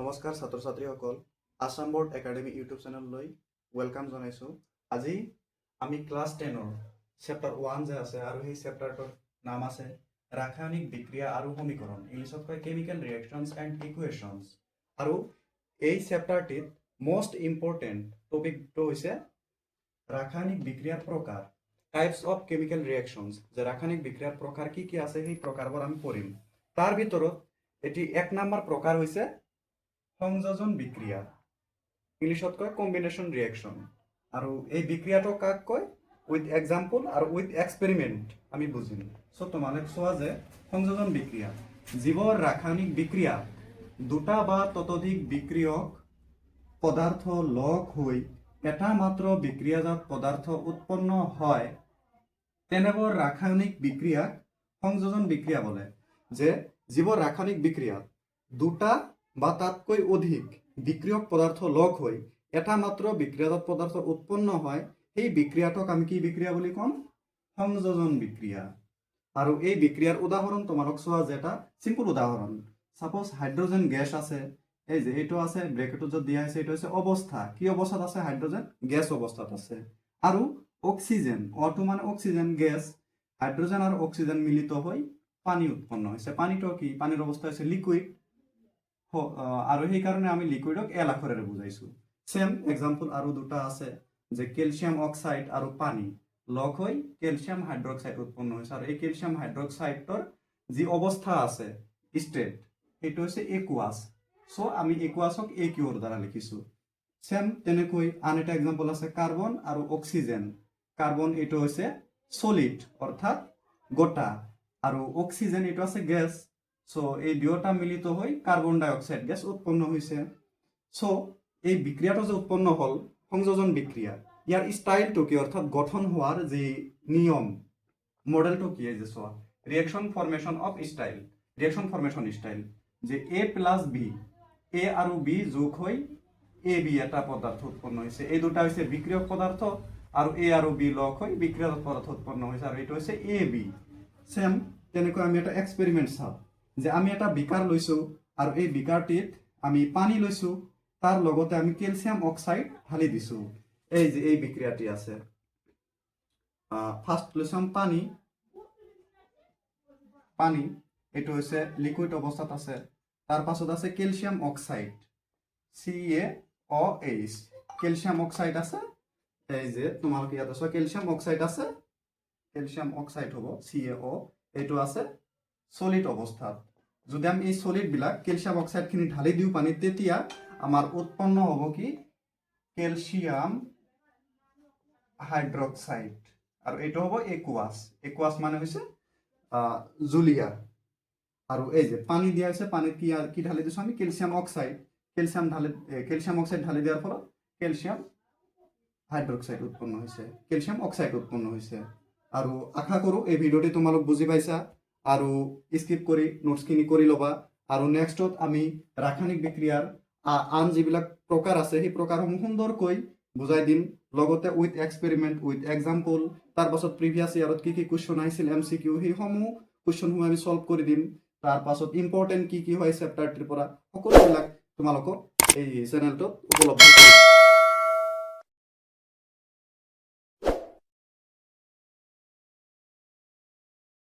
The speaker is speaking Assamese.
নমস্কাৰ ছাত্ৰ ছাত্ৰীসকল, আসাম বোৰ্ড একাডেমি ইউটিউব চেনেললৈ ওয়েলকাম জনাইছোঁ। আজি আমি ক্লাছ 10ৰ চেপ্টাৰ 1 যে আছে আৰু সেই চেপ্টাৰটোৰ নাম আছে ৰাসায়নিক বিক্ৰিয়া আৰু সমীকৰণ, ইংলিছত কয় কেমিকেল ৰিয়েকশ্যনছ এণ্ড ইকুৱেশ্যনছ। আৰু এই চেপ্টাৰটিত মোষ্ট ইম্পৰ্টেণ্ট টপিকটো হৈছে ৰাসায়নিক বিক্ৰিয়াৰ প্ৰকাৰ, টাইপছ অফ কেমিকেল ৰিয়েকশ্যনছ, যে ৰাসায়নিক বিক্ৰিয়াৰ প্ৰকাৰ কি কি আছে সেই প্ৰকাৰবোৰ আমি পঢ়িম। তাৰ ভিতৰত এটি 1 নম্বৰ প্ৰকাৰ হৈছে সংযোজন বিক্রিয়া, ইংলিশত কয় কম্বিনেশন রিয়েকশন। আর এই বিক্রিয়াটো কাক কয়? উইথ এক্সাম্পল আর উইথ এক্সপেরিমেন্ট আমি বুঝিম। সো তোমালে চোৱা যে সংযোজন বিক্ৰিয়া জীবৰ ৰাসায়নিক বিক্ৰিয়া দুটা বা ততোধিক বিক্ৰিয়ক পদাৰ্থ লগ হই এটা মাত্ৰ বিক্ৰিয়াজাত পদাৰ্থ উৎপন্ন হয় তেনেবোৰ রাসায়নিক বিক্রিয়াক সংযোজন বিক্রিয়া বলে। যে জীবর রাসায়নিক বিক্রিয়া দুটা বা তাতকৈ অধিক বিক্রিয়ক পদার্থ লগ হৈ এটা মাত্র বিক্রিয়াজাত পদার্থ উৎপন্ন হয় সেই বিক্রিয়াটোক আমি কি বিক্রিয়া বুলি কম? সংযোজন বিক্রিয়া। আর এই বিক্রিয়ার উদাহরণ তোমালোক চোৱা যে এটা সিম্পল উদাহরণ, সাপোজ হাইড্রোজেন গ্যাস আছে, এই যে এইটো আছে ব্রেকেটত যে দিয়া আছে, এইটো হৈছে অবস্থা, কি অবস্থাত আছে? হাইড্রোজেন গ্যাস অবস্থাত আছে। আৰু অক্সিজেন, অটো মানে অক্সিজেন গ্যাস, হাইড্রোজেন আর অক্সিজেন মিলিত হৈ পানি উৎপন্ন হৈছে। পানিটো কি? পানির অবস্থা হৈছে লিকুইড, আর সেই কারণে আমি লিকুইডক এল আখৰেৰে বুজাইছো। সেম এক্সাম্পল আৰু দুটা আছে, যে ক্যালসিয়াম অক্সাইড আৰু পানী লগ হৈ ক্যালসিয়াম হাইড্ৰক্সাইড উৎপন্ন হৈছে। আৰু এই ক্যালসিয়াম হাইড্ৰক্সাইডৰ যি অৱস্থা আছে স্টেট, সেইটো হৈছে একুৱাছ। সো আমি একুৱাছক এ কিউৰ দ্বাৰা লিখিছো। সেম তেনেকৈ আন এটা এক্সাম্পল আছে কাৰ্বন আৰু অক্সিজেন। কাৰ্বন এইটো হৈছে সলিড অৰ্থাৎ গোটা, আৰু অক্সিজেন এইটো আছে গ্যাস। সো এই দুয়োটা মিলিত হৈ কার্বন ডাই অক্সাইড গ্যাস উৎপন্ন হৈছে। সো এই বিক্রিয়াটো যে উৎপন্ন হল সংযোজন বিক্রিয়া, ইয়ার স্টাইলটো কি অর্থাৎ গঠন হওয়ার যে নিয়ম, মডেলটো কি? এই যে চোৱা ৰিয়েকশন ফৰমেশন অফ স্টাইল, ৰিয়েকশন ফৰমেশন স্টাইল, যে এ প্লাস বি, এ আৰু বি যোগ হৈ এ বি এটা পদাৰ্থ উৎপন্ন হৈছে। এই দুটা হৈছে বিক্ৰিয়ক পদাৰ্থ, আৰু এ আৰু বি লগ হৈ বিক্ৰিয়াজাত পদাৰ্থ উৎপন্ন হৈছে, আৰু এইটো হৈছে এ বি। সেম তেনেকৈ আমি এটা এক্সপেৰিমেন্ট চাওঁ, যে আমি এটা বিকাৰ লৈছো আৰু এই বিকাৰটিত আমি পানী লৈছো, তার লগতে আমি ক্যালসিয়াম অক্সাইড ঢালি দিছো। এই যে এই বিক্রিয়াটি আছে, ফার্স্ট লৈছাম পানী, পানী এইটো হৈছে লিকুইড অৱস্থাত আছে। তাৰ পাছত আছে calcium oxide CaOH, calcium oxide আছে। এই যে তোমালোকে ইয়াত আছে ক্যালসিয়াম অক্সাইড আছে, ক্যালসিয়াম অক্সাইড হ'ব CaO, এইটো আছে সলিড অৱস্থাত। যদি আমি এই সলিড বিলাক ক্যালসিয়াম অক্সাইড খিনি ঢালি দিও পানীত, তেতিয়া আমার উৎপন্ন হব কি? ক্যালসিয়াম হাইড্রক্সাইড, আর এইটো হব একুয়াস। একুয়াস মানে হচ্ছে জুলিয়া। আর এই যে পানি দিয়া আছে, পানিত কি কি ঢালি দিছো আমি? Calcium oxide. ক্যালসিয়াম অক্সাইড ঢালি দেওয়ার ফলত ক্যালসিয়াম হাইড্রক্সাইড উৎপন্ন হয়েছে, ক্যালসিয়াম অক্সাইড উৎপন্ন হয়েছে। আর আশা করো এই ভিডিওটি তোমালোক বুঝি পাইছা, আর স্কিপ কৰি নোটছখিনি কৰি ল'বা। আৰু নেক্সটত আমি ৰাসায়নিক বিক্ৰিয়াৰ আন যিবিলাক প্ৰকাৰ আছে সেই প্ৰকাৰসমূহ সুন্দৰকৈ বুজাই দিম, লগতে উইথ এক্সপেৰিমেণ্ট, উইথ এক্সাম্পল। তাৰ পাছত প্ৰিভিয়াছ ইয়াৰত কি কি কুৱেশ্যন আহিছিল MCQ, সেইসমূহ কুৱেশ্যনসমূহ আমি সলভ কৰি দিম। তাৰ পাছত ইম্পৰ্টেণ্ট কি কি হয় চেপ্টাৰটিৰ পৰা, সকলোবিলাক তোমালোকক এই চেনেলটোত উপলব্ধ